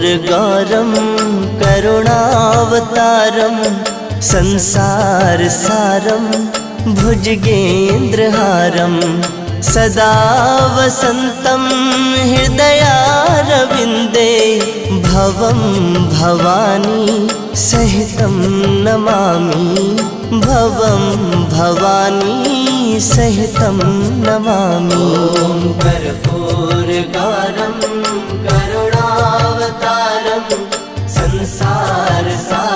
कर्पूरगौरं करुणावतारं संसारसारं भुजगेन्द्रहारं सदा वसन्तं हृदयारविन्दे भवं भवानी सहितं नमामि भवं भवानी सहितं नमामि। ॐ कर्पूरगौरं करुणावतारं संसारसारं